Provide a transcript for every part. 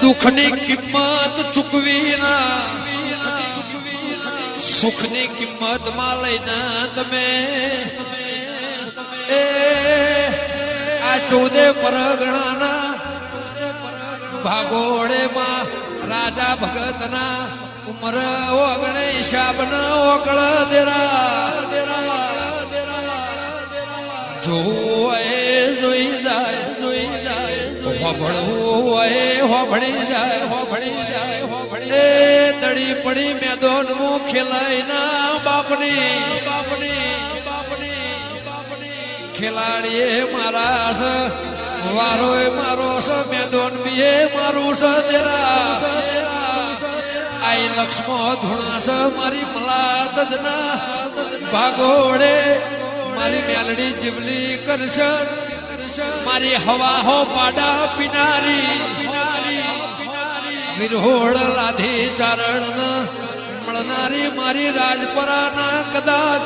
દુઃખની કિંમત ચૂકવી ના સુખની કિંમત માં લઈને તમે આ 14 પરગણાના ભાગોળે માં રાજા ભગતના ઉમર ઓગણે હિસાબ ન ઓકળ દેરા જોઈ જાય હોભળી જાય એ તડી પડી મેદોન મું ખેલાઈ ના બાપની ખેલાડીએ મારા વારો મારો મેદોન બીએ મારું સદેરા આઈ લક્ષ્મો ધૂણા મારી મલાત જ ના ભાગોડે મારી મેલડી જીવલી કરશે મારી હવા હો પાડા પીનારી વિરહોળ લાધી ચારણ મળનારી મારી રાજપરાના કદાચ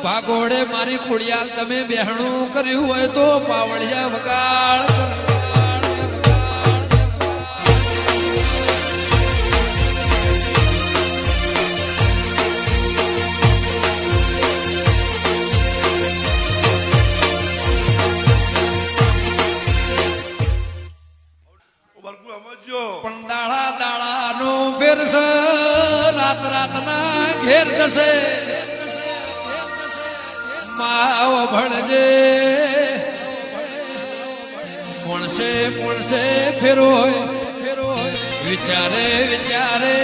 ભાગોડે મારી ખોડિયાલ તમે બેહણું કર્યું હોય તો પાવળિયા વગાડ પણ દાડા નું ફેરશે રાત ના ઘેર જશે માવ ભણજે પોણસે ફેરોય વિચારે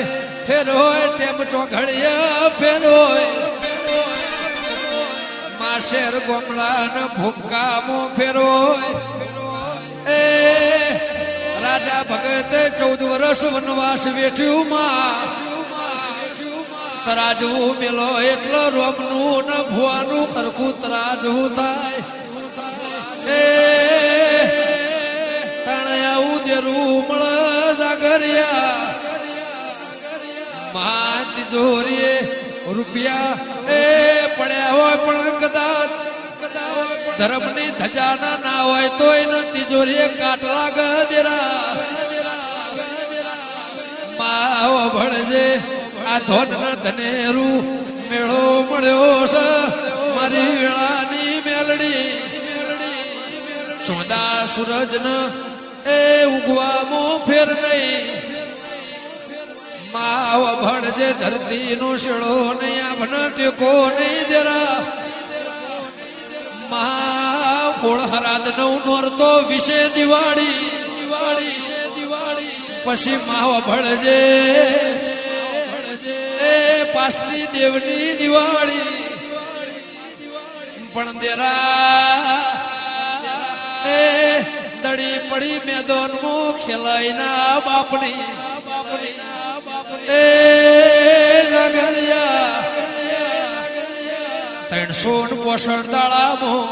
ફેરોય ટેમ ચોઘડિયા ફેરોય માશેર ગોમડા ને ભૂમકામો ફેરોય એ રાજા ભગતે 14 વર્ષ વનવાસ વેઠ્યું માં તરાજવું મેલો એટલો રોમનું ને ભુવાનું ખરખું તરાજવું થાય એ તણ્યા ઉદેરું મળે જાગરિયા મહા તિજોરીએ રૂપિયા એ પડ્યા હોય પણ કદાચ ધર્મની ધજાના ના હોય તોય ન તિજોરીએ કાટલા ગદેરા માવ ભણજે આ ધોન ધનેરું મેળો મળ્યો છે મારી વેળાની મેલડી ચોદા સૂરજ ન એ ઉગવામો ફેર નહીં માવ ભણજે ધરતી નો શેળો નહીં આભન ટેકો નહીં દેરા મહા કોળ હરાદ નવ નોરતો વિશે દિવાળી પછી માવ ભણજે પાસલી દેવની દિવાળી પણ દેરા એ દડી પડી મેદોન મું ખેલાઈ ના બાપની એ જાગરિયા 365 દાડામાં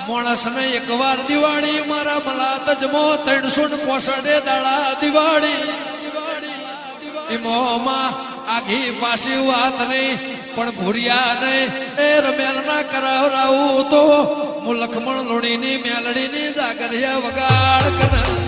માણસ ને એકવાર દિવાળી મારા મલાત જમો 365 દાડા દિવાળી એમાં આઘી પાછી વાત નહીં પણ ભૂરિયા નહીં એ રમેલ ના કરાવરાવું તો હું લખમણ લોણીની મેલડીની જાગરિયા વગાડ કર